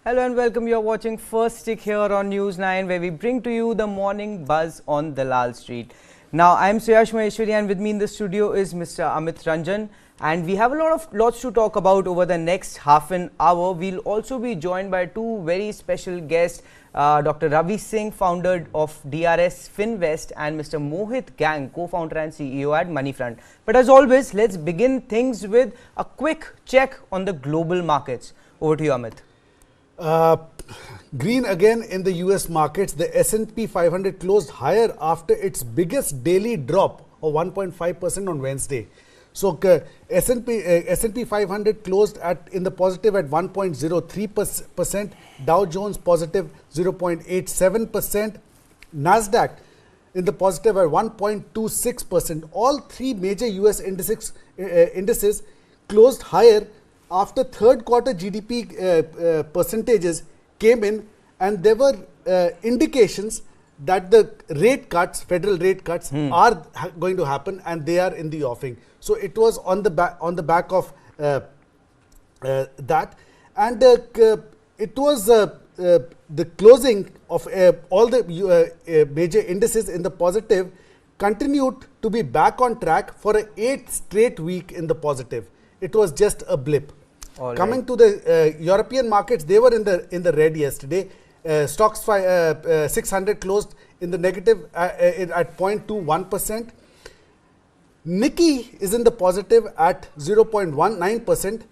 Hello and welcome. You're watching First Stick here on News9, where we bring to you the morning buzz on Dalal Street. Now, I'm Suyash Maheshwari, and with me in the studio is Mr. Amit Ranjan. And we have lots to talk about over the next half an hour. We'll also be joined by two very special guests, Dr. Ravi Singh, founder of DRS Finvest, and Mr. Mohit Gang, co-founder and CEO at Moneyfront. But as always, let's begin things with a quick check on the global markets. Over to you, Amit. Green again in the US markets. The S&P 500 closed higher after its biggest daily drop of 1.5% on Wednesday. So S&P 500 closed in the positive at 1.03%, Dow Jones positive 0.87%, Nasdaq in the positive at 1.26%. All three major US indices closed higher after third quarter GDP percentages came in, and there were indications that the rate cuts, federal rate cuts, are going to happen, and they are in the offing. So it was on the back of that, and it was the closing of all the major indices in the positive continued to be back on track for an 8th straight week in the positive. It was just a blip. Coming to the European markets, they were in the red yesterday. Stocks 600 closed in the negative at 0.21%. Nikkei is in the positive at 0.19%.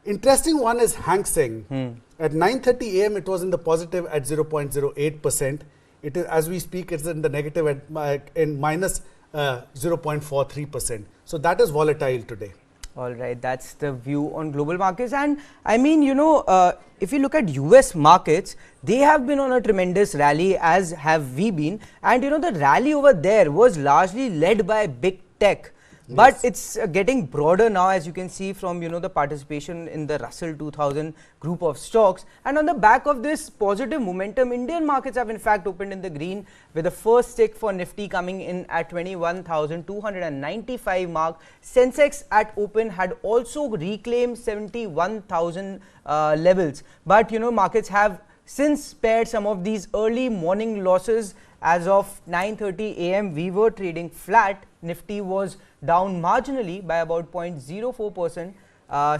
Interesting one is Hang Seng. At 9:30 a.m. it was in the positive at 0.08%. It is, as we speak, it's in the negative at minus 0.43%. So that is volatile today. All right, that's the view on global markets. And I mean, if you look at US markets, they have been on a tremendous rally, as have we been. And the rally over there was largely led by big tech. But it's getting broader now, as you can see from the participation in the Russell 2000 group of stocks. And on the back of this positive momentum, Indian markets have in fact opened in the green, with the first tick for Nifty coming in at 21,295 mark. Sensex at open had also reclaimed 71,000 levels. But markets have since spared some of these early morning losses. As of 9:30 a.m. we were trading flat. Nifty was down marginally by about 0.04%,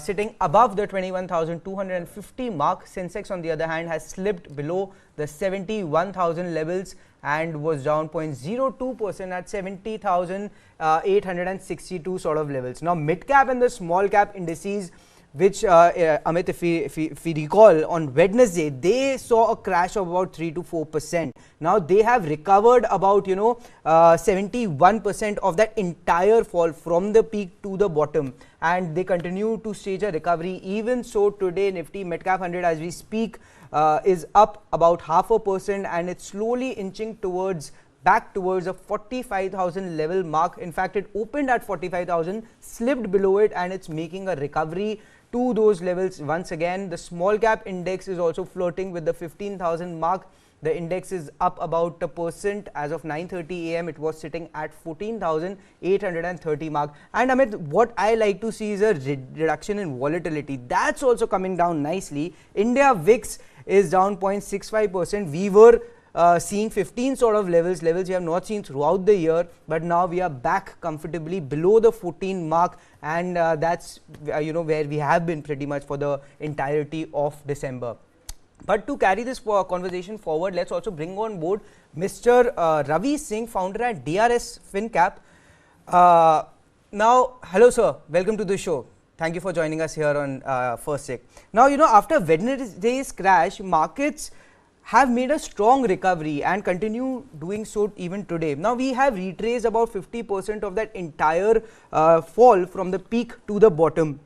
sitting above the 21,250 mark. Sensex, on the other hand, has slipped below the 71,000 levels and was down 0.02% at 70,862 sort of levels. Now, mid cap and the small cap indices, which Amit, if we recall, on Wednesday they saw a crash of about 3 to 4%. Now they have recovered about 71% of that entire fall from the peak to the bottom, and they continue to stage a recovery. Even so, today Nifty Midcap 100 as we speak is up about 0.5%, and it's slowly inching back towards a 45,000 level mark. In fact, it opened at 45,000, slipped below it, and it's making a recovery to those levels once again. The small cap index is also flirting with the 15,000 mark. The index is up about 1% as of 9:30 a.m. It was sitting at 14,830 mark. And Amit, what I like to see is a reduction in volatility. That's also coming down nicely. India VIX is down 0.65%. We were seeing 15 sort of levels we have not seen throughout the year, but now we are back comfortably below the 14 mark, and that's where we have been pretty much for the entirety of December. But to carry this conversation forward, let's also bring on board Mr. Ravi Singh, founder at DRS FinCap. Now, hello sir, welcome to the show. Thank you for joining us here on First Stick. Now, after Wednesday's crash, markets have made a strong recovery and continue doing so even today. Now we have retraced about 50% of that entire fall from the peak to the bottom.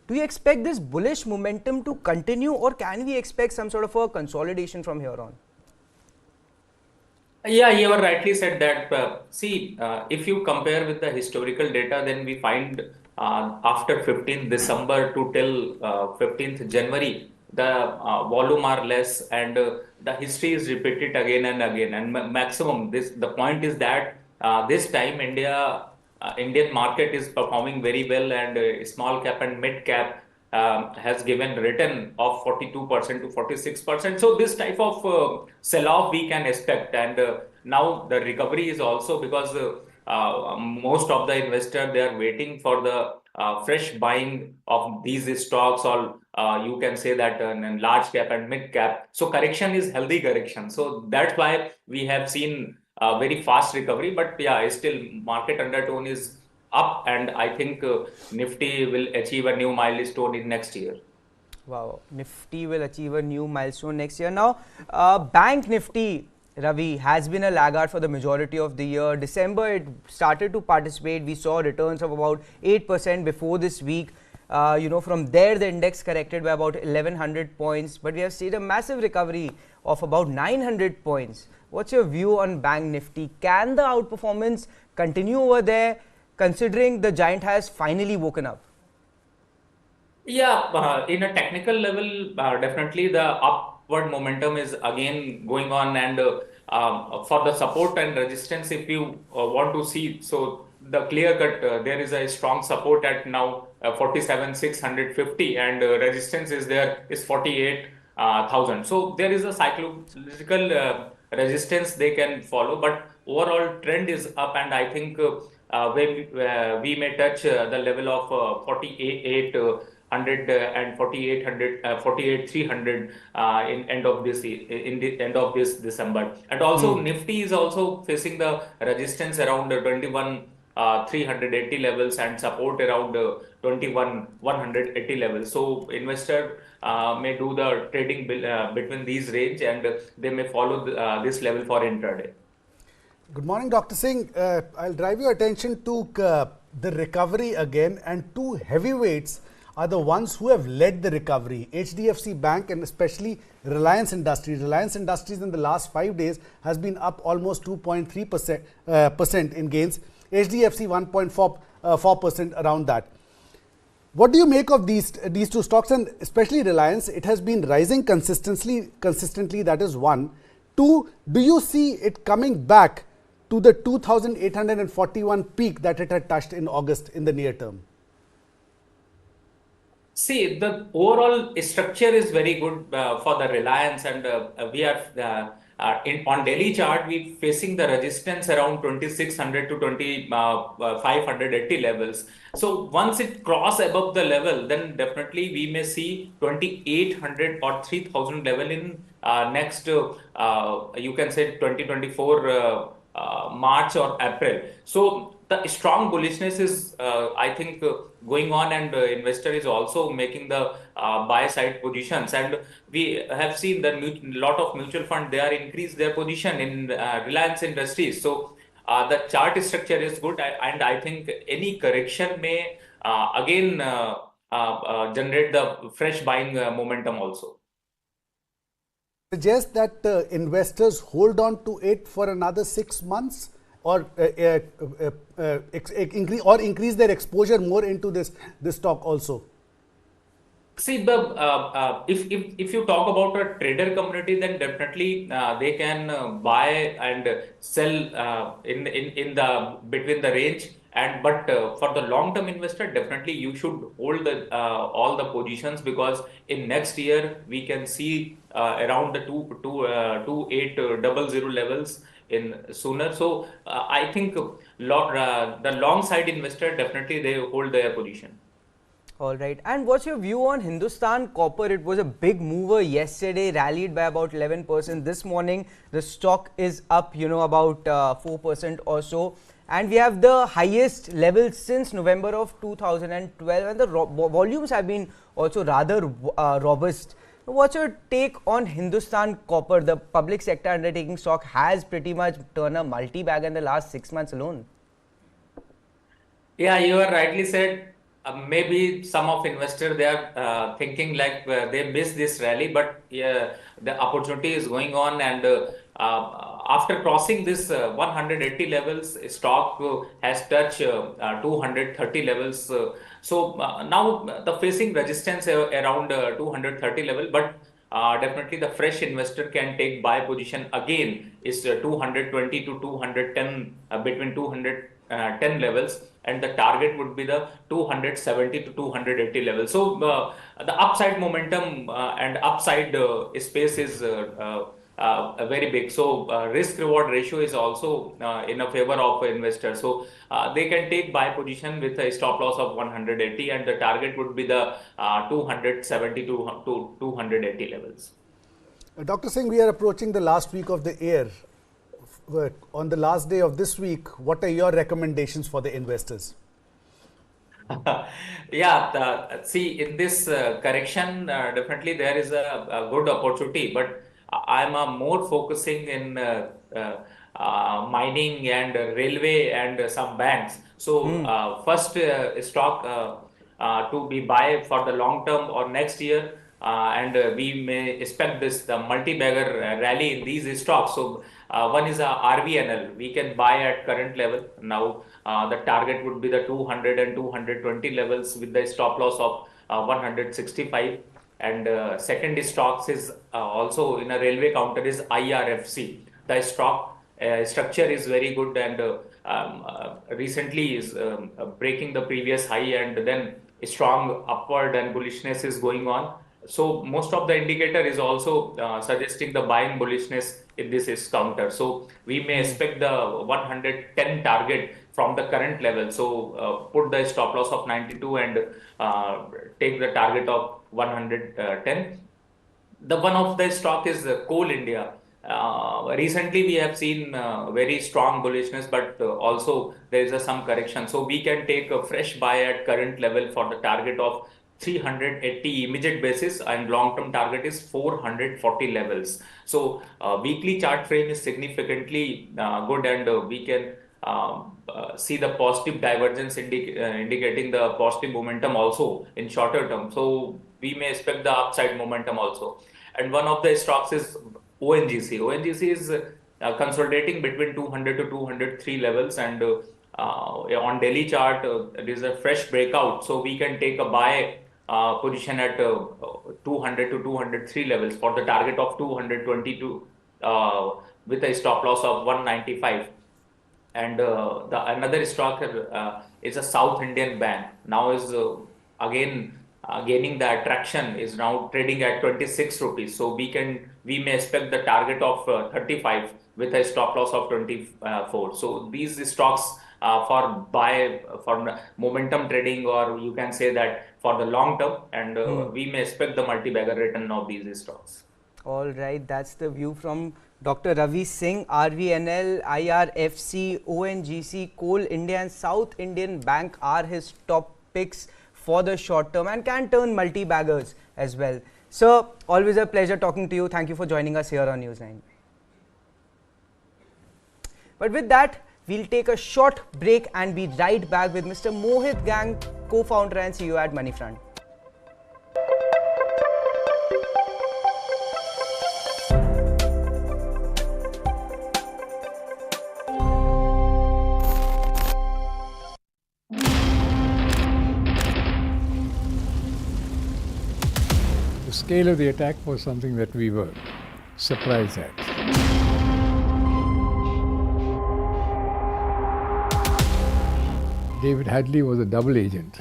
Do you expect this bullish momentum to continue, or can we expect some sort of a consolidation from here on? Yeah, you have rightly said that. If you compare with the historical data, then we find after 15th December to till 15th January, the volume are less, and the history is repeated again and again. And maximum, the point is that this time Indian market is performing very well, and small cap and mid cap has given return of 42% to 46%. So this type of sell-off we can expect. And now the recovery is also because most of the investors, they are waiting for the fresh buying of these stocks, or you can say that in large cap and mid cap. So correction is healthy correction. So that's why we have seen very fast recovery. But yeah, still market undertone is up, and I think Nifty will achieve a new milestone in next year. Wow, Nifty will achieve a new milestone next year. Now, Bank Nifty, Ravi, has been a laggard for the majority of the year. December, it started to participate. We saw returns of about 8% before this week. From there, the index corrected by about 1100 points, but we have seen a massive recovery of about 900 points. What's your view on Bank Nifty? Can the outperformance continue over there, considering the giant has finally woken up? Yeah, in a technical level, definitely the upward momentum is again going on, and for the support and resistance, if you want to see, so the clear cut, there is a strong support at now 47,650, and resistance is there is 48,000. So there is a psychological resistance they can follow, but overall trend is up, and I think we may touch the level of 48. 100 and 4800 48,300 in end of this in the end of this December. And also Nifty is also facing the resistance around 21 380 levels, and support around 21 180 levels. So investor may do the trading between these range, and they may follow this level for intraday. Good morning, Dr. Singh. I'll drive your attention to the recovery again, and two heavyweights are the ones who have led the recovery: HDFC Bank and especially Reliance Industries. Reliance Industries in the last 5 days has been up almost 2.3% in gains. HDFC 1.4% around that. What do you make of these two stocks, and especially Reliance? It has been rising consistently. That is one. Two, do you see it coming back to the 2,841 peak that it had touched in August in the near term? See, the overall structure is very good for the Reliance, and we are on daily chart, we facing the resistance around 2,600 to 2,580 levels. So once it cross above the level, then definitely we may see 2,800 or 3,000 level in next, you can say 2024 March or April. So the strong bullishness is, I think, going on, and investor is also making the buy side positions. And we have seen that lot of mutual fund, they are increased their position in Reliance Industries. So the chart structure is good, and I think any correction may again generate the fresh buying momentum also. Suggest that investors hold on to it for another 6 months, or increase their exposure more into this stock also? See, the if you talk about a trader community, then definitely they can buy and sell in the between the range. And but for the long term investor, definitely you should hold the all the positions, because in next year we can see around the 2800 levels in sooner. So I think the long side investor, definitely they hold their position. All right. And what's your view on Hindustan Copper? It was a big mover yesterday, rallied by about 11%. This morning, the stock is up, about 4% or so. And we have the highest levels since November of 2012. And the volumes have been also rather robust. What's your take on Hindustan Copper? The public sector undertaking stock has pretty much turned a multi-bag in the last 6 months alone. Yeah, you are rightly said. Maybe some of investors, they are thinking like they missed this rally, but yeah, the opportunity is going on, and after crossing this 180 levels, stock has touched 230 levels. So now the facing resistance around 230 level, but definitely the fresh investor can take buy position again is 220 to 210, between 200 210 levels, and the target would be the 270 to 280 levels. So the upside momentum and upside space is very big. So risk reward ratio is also in a favor of investors. So they can take buy position with a stop loss of 180, and the target would be the 270 to 280 levels. Dr. Singh, we are approaching the last week of the year. On the last day of this week, what are your recommendations for the investors? Yeah, see, in this correction, definitely there is a good opportunity, but I'm more focusing in mining and railway and some banks. So first stock to be buy for the long term or next year, and we may expect the multi-bagger rally in these stocks. So one is RVNL. We can buy at current level. Now the target would be the 200 and 220 levels with the stop loss of 165. And second stocks is also in a railway counter is IRFC. The stock structure is very good, and recently is breaking the previous high, and then strong upward and bullishness is going on. So most of the indicator is also suggesting the buying bullishness in this counter. So we may expect the 110 target from the current level. So put the stop loss of 92 and take the target of 110. The one of the stock is Coal India. Recently we have seen very strong bullishness, but also there is some correction. So we can take a fresh buy at current level for the target of 380 immediate basis, and long-term target is 440 levels. So weekly chart frame is significantly good, and we can see the positive divergence indicating the positive momentum also in shorter term. So we may expect the upside momentum also. And one of the stocks is ONGC. ONGC is consolidating between 200 to 203 levels, and on daily chart it is a fresh breakout. So we can take a buy position at 200 to 203 levels for the target of 222 with a stop loss of 195. And the another stock is a South Indian bank. Now is again gaining the traction, is now trading at 26 rupees. So we may expect the target of 35 with a stop loss of 24. So these stocks for buy for momentum trading, or you can say that for the long term, and we may expect the multi-bagger return of these stocks. All right, that's the view from Dr. Ravi Singh. RVNL, IRFC, ONGC, Coal India and South Indian Bank are his top picks for the short term and can turn multi-baggers as well. Sir, always a pleasure talking to you. Thank you for joining us here on News9. But with that, we'll take a short break and be right back with Mr. Mohit Gang, co-founder and CEO at Moneyfront. The scale of the attack was something that we were surprised at. David Hadley was a double agent.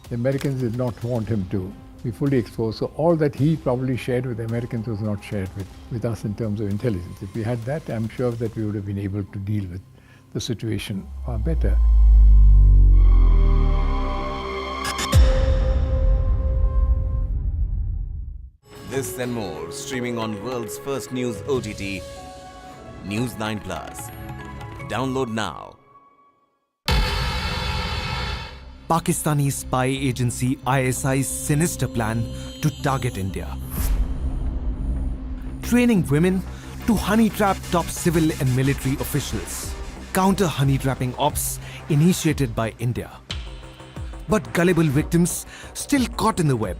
The Americans did not want him to be fully exposed, so all that he probably shared with the Americans was not shared with us in terms of intelligence. If we had that, I'm sure that we would have been able to deal with the situation far better. This and more streaming on world's first news OTT, News9 Plus. Download now. Pakistani spy agency ISI's sinister plan to target India. Training women to honey trap top civil and military officials. Counter honey trapping ops initiated by India. But gullible victims still caught in the web.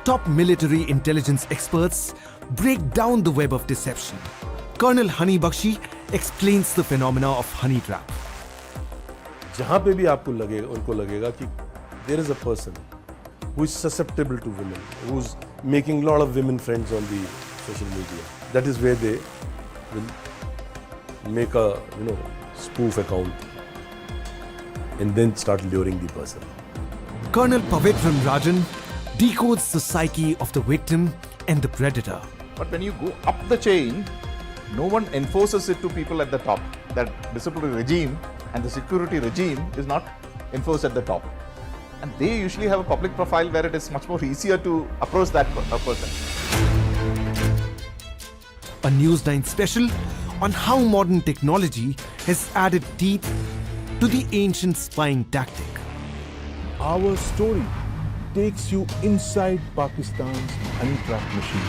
Top military intelligence experts break down the web of deception. Colonel Hani Bakshi explains the phenomena of honey trap. जहाँ पे भी आपको लगेगा, उनको लगेगा कि there is a person who is susceptible to women, who is making a lot of women friends on the social media. That is where they will make a spoof account and then start luring the person. Colonel Pavitram Rajan decodes the psyche of the victim and the predator. But when you go up the chain, no one enforces it to people at the top. That disciplinary regime and the security regime is not enforced at the top. And they usually have a public profile where it is much more easier to approach that person. A News9 special on how modern technology has added teeth to the ancient spying tactic. Our story takes you inside Pakistan's honey trap machine.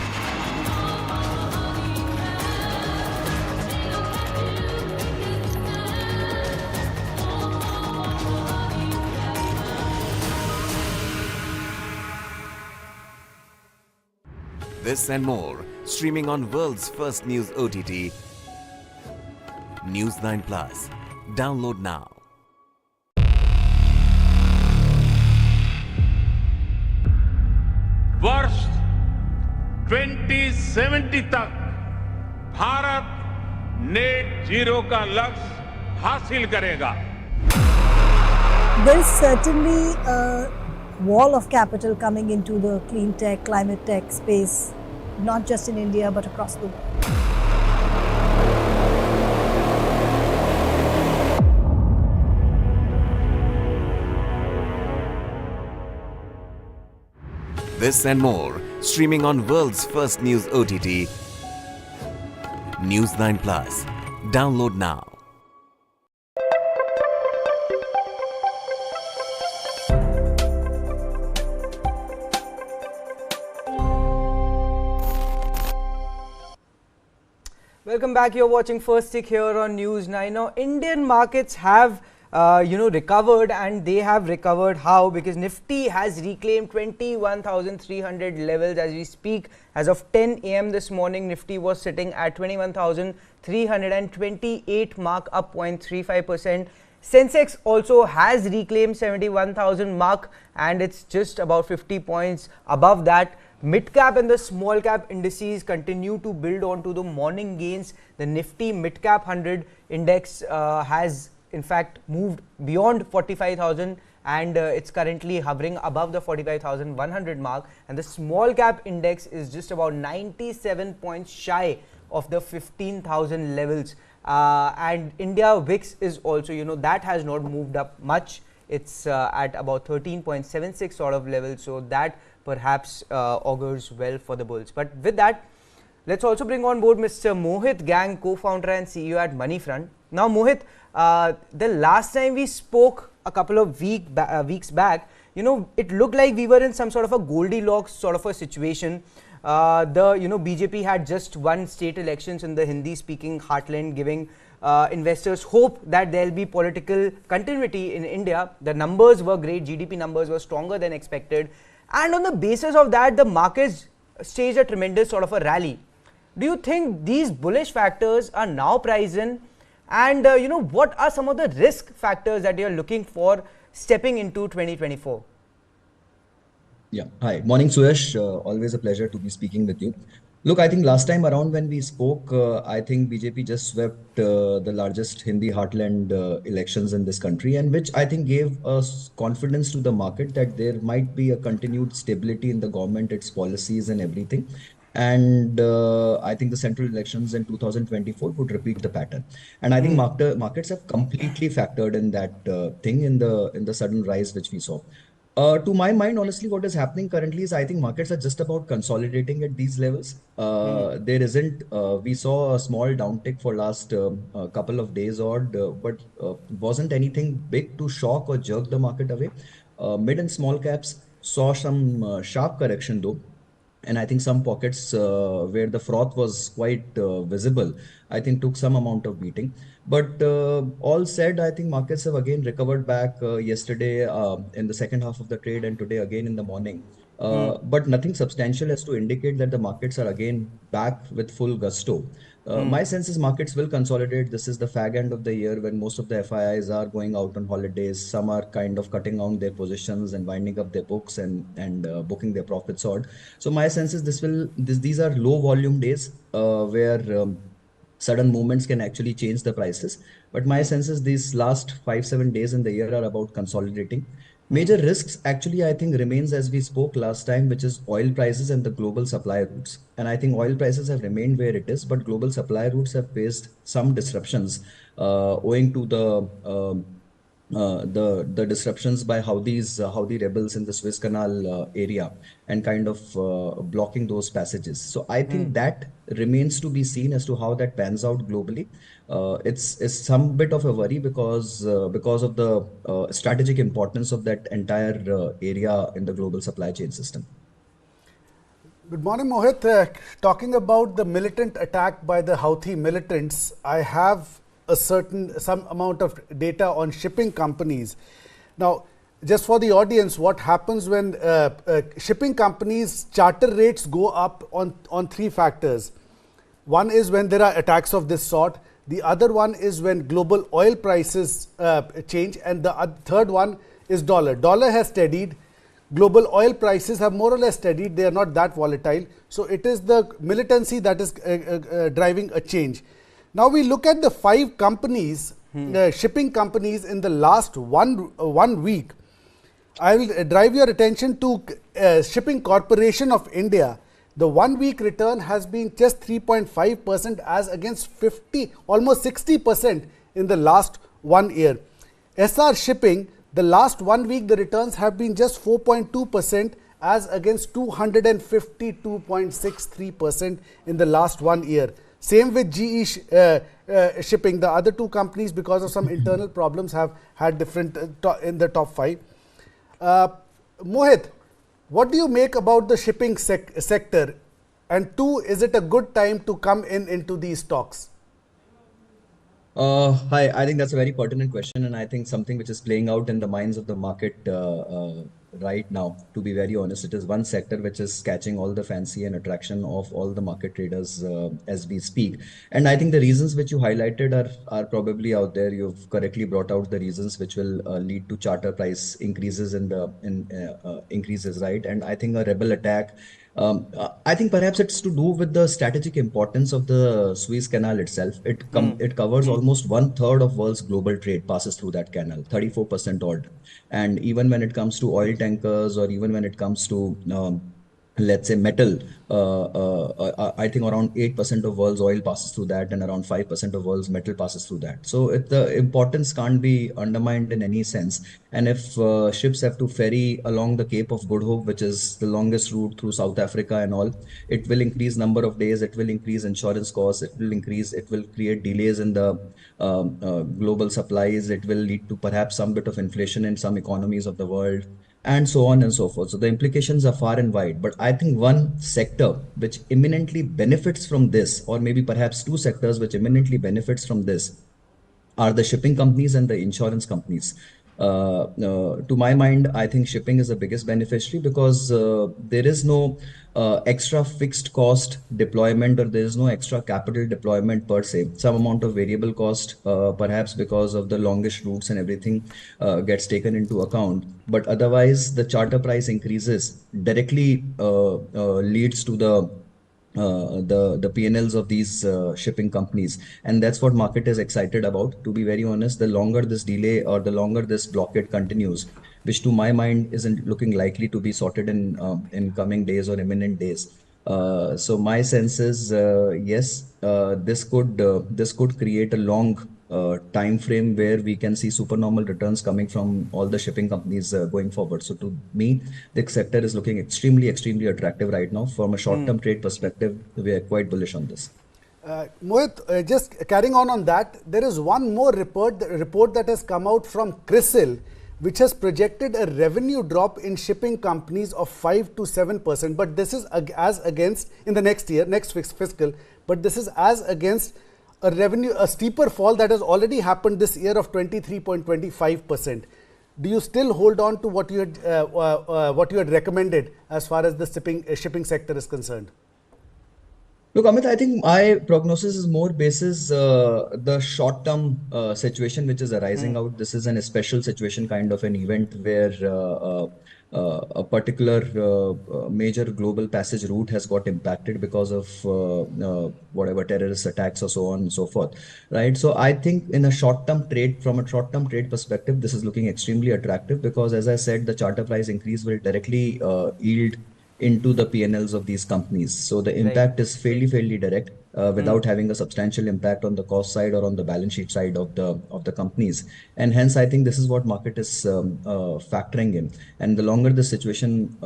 This and more, streaming on world's first news OTT, News9 Plus. Download now. वर्ष 2070 तक Bharat net zero का लक्ष्य हासिल करेगा. There is certainly a wall of capital coming into the clean tech, climate tech space, not just in India but across the world. This and more, streaming on world's first news OTT, News9 Plus. Download now. Welcome back. You're watching First Stick here on News9. Now, Indian markets have recovered, and they have recovered how? Because Nifty has reclaimed 21,300 levels as we speak. As of 10 a.m. this morning, Nifty was sitting at 21,328 mark, up 0.35%. Sensex also has reclaimed 71,000 mark, and it's just about 50 points above that. Mid-cap and the small-cap indices continue to build on to the morning gains. The Nifty Mid-cap 100 index has in fact moved beyond 45,000, and it's currently hovering above the 45,100 mark, and the small-cap index is just about 97 points shy of the 15,000 levels. And India VIX is also, that has not moved up much. It's at about 13.76 sort of level, so that perhaps augurs well for the bulls. But with that, let's also bring on board Mr. Mohit Gang, co-founder and CEO at Moneyfront. Now, Mohit, the last time we spoke a couple of weeks back, it looked like we were in some sort of a Goldilocks sort of a situation. BJP had just won state elections in the Hindi-speaking heartland, giving investors hope that there will be political continuity in India. The numbers were great, GDP numbers were stronger than expected, and on the basis of that, the markets staged a tremendous sort of a rally. Do you think these bullish factors are now priced in? And what are some of the risk factors that you're looking for stepping into 2024? Yeah. Hi. Morning, Suyash. Always a pleasure to be speaking with you. Look, I think last time around when we spoke, I think BJP just swept the largest Hindi heartland elections in this country, and which I think gave us confidence to the market that there might be a continued stability in the government, its policies and everything. And I think the central elections in 2024 would repeat the pattern. And I think markets have completely factored in that thing in the sudden rise which we saw. To my mind, honestly, what is happening currently is I think markets are just about consolidating at these levels. There isn't, we saw a small downtick for last couple of days odd, but wasn't anything big to shock or jerk the market away. Mid and small caps saw some sharp correction though. And I think some pockets where the froth was quite visible, I think took some amount of beating. But all said, I think markets have again recovered back yesterday in the second half of the trade and today again in the morning. But nothing substantial as to indicate that the markets are again back with full gusto. My sense is markets will consolidate. This is the fag end of the year when most of the FIIs are going out on holidays. Some are kind of cutting down their positions and winding up their books and booking their profits out. So my sense is these are low volume days where sudden movements can actually change the prices. But my sense is these last 5-7 days in the year are about consolidating. Major risks actually I think remains as we spoke last time, which is oil prices and the global supply routes. And I think oil prices have remained where it is, but global supply routes have faced some disruptions owing to the disruptions by Houthi rebels in the Suez Canal area and kind of blocking those passages. So I think that remains to be seen as to how that pans out globally. It's some bit of a worry because of the strategic importance of that entire area in the global supply chain system. Good morning, Mohit. Talking about the militant attack by the Houthi militants, I have some amount of data on shipping companies. Now, just for the audience, what happens when shipping companies charter rates go up on three factors. One is when there are attacks of this sort. The other one is when global oil prices change, and the third one is dollar. Dollar has steadied. Global oil prices have more or less steadied. They are not that volatile. So it is the militancy that is driving a change. Now we look at the 5 companies, shipping companies in the last one week. I will drive your attention to Shipping Corporation of India. The 1 week return has been just 3.5% as against almost 60% in the last 1 year. SR Shipping, the last 1 week the returns have been just 4.2% as against 252.63% in the last 1 year. Same with GE Shipping. The other 2 companies, because of some internal problems, have had different in the top 5. Mohit, what do you make about the shipping sector? And 2, is it a good time to come into these stocks? Hi, I think that's a very pertinent question, and I think something which is playing out in the minds of the market right now. To be very honest, it is one sector which is catching all the fancy and attraction of all the market traders as we speak. And I think the reasons which you highlighted are probably out there. You've correctly brought out the reasons which will lead to charter price increases increases, right? And I think a rebel attack. I think perhaps it's to do with the strategic importance of the Suez Canal itself. It covers almost 1/3 of world's global trade passes through that canal, 34% odd. And even when it comes to oil tankers, or even when it comes to let's say metal, I think around 8% of world's oil passes through that, and around 5% of world's metal passes through that. So the importance can't be undermined in any sense. And if ships have to ferry along the Cape of Good Hope, which is the longest route through South Africa and all, it will increase number of days, it will increase insurance costs, it will create delays in the global supplies, it will lead to perhaps some bit of inflation in some economies of the world, and so on and so forth. So the implications are far and wide. But I think one sector which imminently benefits from this, or maybe perhaps 2 sectors which imminently benefits from this, are the shipping companies and the insurance companies. To my mind, I think shipping is the biggest beneficiary because there is no extra fixed cost deployment, or there is no extra capital deployment per se. Some amount of variable cost, perhaps because of the longish routes and everything, gets taken into account. But otherwise, the charter price increases directly leads to the P&Ls of these shipping companies, and that's what market is excited about. To be very honest, the longer this delay or the longer this blockade continues, which to my mind isn't looking likely to be sorted in coming days or imminent days. So my sense is yes, this could create a long time frame where we can see supernormal returns coming from all the shipping companies going forward. So to me, the sector is looking extremely attractive right now. From a short-term trade perspective, we are quite bullish on this. Mohit, just carrying on that, there is one more report that has come out from CRISIL, which has projected a revenue drop in shipping companies of 5 to 7%. But this is as against in the next fiscal. But this is as against a steeper fall that has already happened this year of 23.25%. Do you still hold on to what you had recommended as far as the shipping sector is concerned? Look, Amit, I think my prognosis is more basis the short-term situation which is arising out. This is an special situation, kind of an event where a particular major global passage route has got impacted because of whatever terrorist attacks or so on and so forth, right? So I think in a short-term trade, from a short-term trade perspective, this is looking extremely attractive because, as I said, the charter price increase will directly yield into the P&Ls of these companies. So the impact is fairly direct without having a substantial impact on the cost side or on the balance sheet side of the companies. And hence, I think this is what market is factoring in. And the longer the situation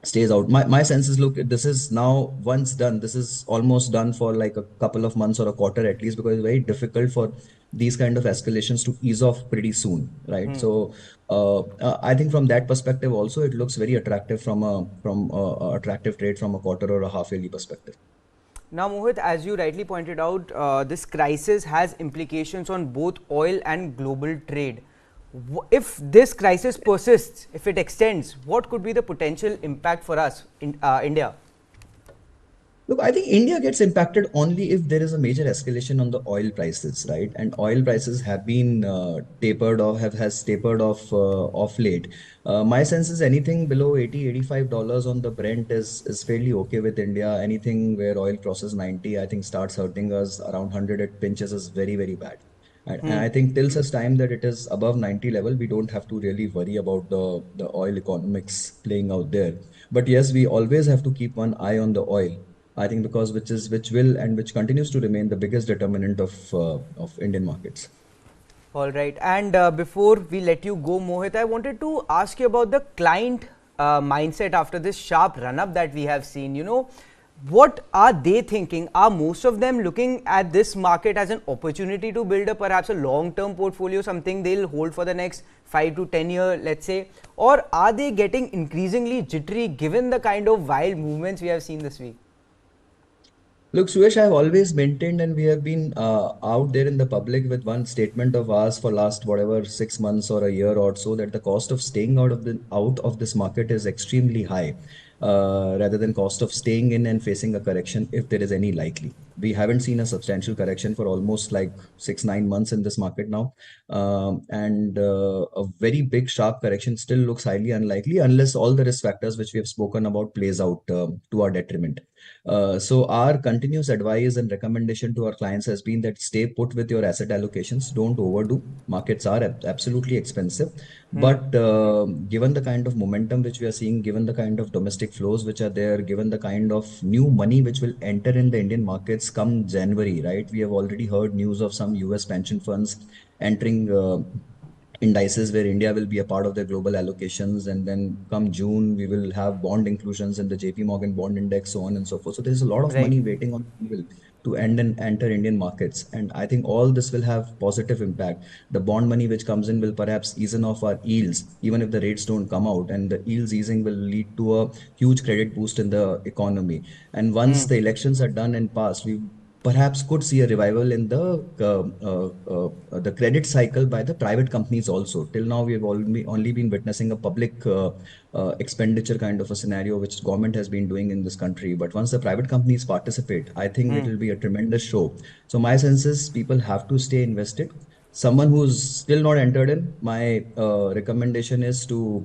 stays out, my sense is, look, this is now once done. This is almost done for like a couple of months or a quarter at least, because it's very difficult for these kind of escalations to ease off pretty soon, right? So I think from that perspective also, it looks very attractive from a attractive trade from a quarter or a half yearly perspective. Now, Mohit, as you rightly pointed out, this crisis has implications on both oil and global trade. If this crisis persists, if it extends, what could be the potential impact for us in India? Look, I think India gets impacted only if there is a major escalation on the oil prices, right? And oil prices have been tapered off, has tapered off late. My sense is anything below $80-85 on the Brent is fairly okay with India. Anything where oil crosses 90, I think starts hurting us. Around 100 at pinches is very bad. And I think till such time that it is above 90 level, we don't have to really worry about the oil economics playing out there. But yes, we always have to keep one eye on the oil. I think because which will and which continues to remain the biggest determinant of Indian markets. All right, and before we let you go, Mohit, I wanted to ask you about the client mindset after this sharp run-up that we have seen. You know, what are they thinking? Are most of them looking at this market as an opportunity to build perhaps a long-term portfolio, something they'll hold for the next 5 to 10 years, let's say, or are they getting increasingly jittery given the kind of wild movements we have seen this week? Look, Suresh, I have always maintained, and we have been out there in the public with one statement of ours for last whatever 6 months or a year or so, that the cost of staying out of this market is extremely high, rather than cost of staying in and facing a correction if there is any likely. We haven't seen a substantial correction for almost like 6-9 months in this market now, and a very big sharp correction still looks highly unlikely unless all the risk factors which we have spoken about plays out to our detriment. So our continuous advice and recommendation to our clients has been that stay put with your asset allocations, don't overdo. Markets are absolutely expensive, but given the kind of momentum which we are seeing, given the kind of domestic flows which are there, given the kind of new money which will enter in the Indian markets come January, right? We have already heard news of some US pension funds entering indices where India will be a part of their global allocations, and then come June we will have bond inclusions in the JP Morgan bond index, so on and so forth. So there's a lot of money waiting on people to enter Indian markets, and I think all this will have positive impact. The bond money which comes in will perhaps ease off our yields, even if the rates don't come out, and the yields easing will lead to a huge credit boost in the economy. And once the elections are done and passed, we perhaps could see a revival in the credit cycle by the private companies also. Till now, we have only been witnessing a public expenditure kind of a scenario which government has been doing in this country. But once the private companies participate, I think it will be a tremendous show. So my sense is people have to stay invested. Someone who's still not entered in, my recommendation is to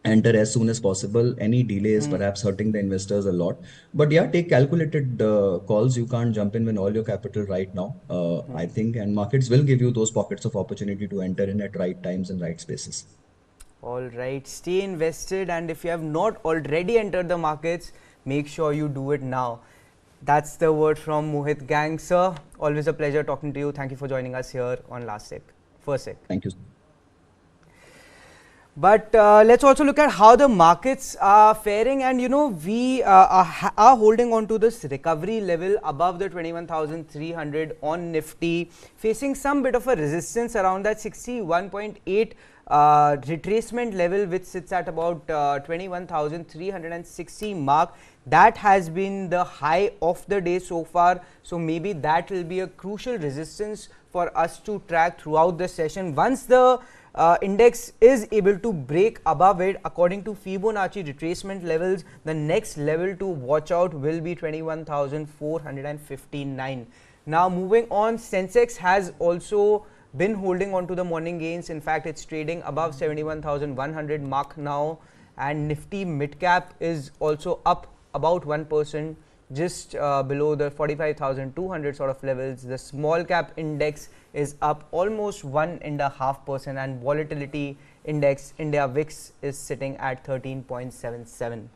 enter as soon as possible. Any delay is perhaps hurting the investors a lot. But yeah, take calculated calls. You can't jump in with all your capital right now, I think. And markets will give you those pockets of opportunity to enter in at right times and right spaces. All right. Stay invested. And if you have not already entered the markets, make sure you do it now. That's the word from Mohit Gang. Sir, always a pleasure talking to you. Thank you for joining us here on First Sec. Thank you. But let's also look at how the markets are faring, and you know, we are holding on to this recovery level above the 21,300 on Nifty, facing some bit of a resistance around that 61.8 retracement level, which sits at about 21,360 mark. That has been the high of the day so far, so maybe that will be a crucial resistance for us to track throughout the session. Once the index is able to break above it, according to Fibonacci retracement levels, the next level to watch out will be 21,459. Now moving on, Sensex has also been holding on to the morning gains. In fact, it's trading above 71,100 mark now, and Nifty mid-cap is also up about 1%, just below the 45,200 sort of levels. The small cap index is up almost 1.5%, and volatility index India VIX is sitting at 13.77.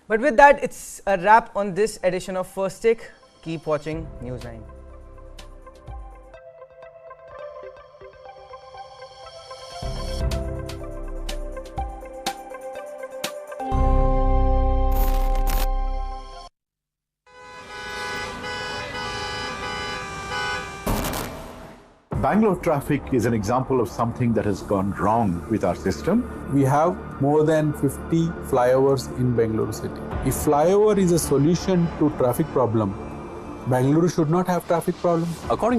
But with that, it's a wrap on this edition of First Take. Keep watching News9. Bangalore traffic is an example of something that has gone wrong with our system. We have more than 50 flyovers in Bangalore city. If flyover is a solution to traffic problem, Bangalore should not have traffic problem. According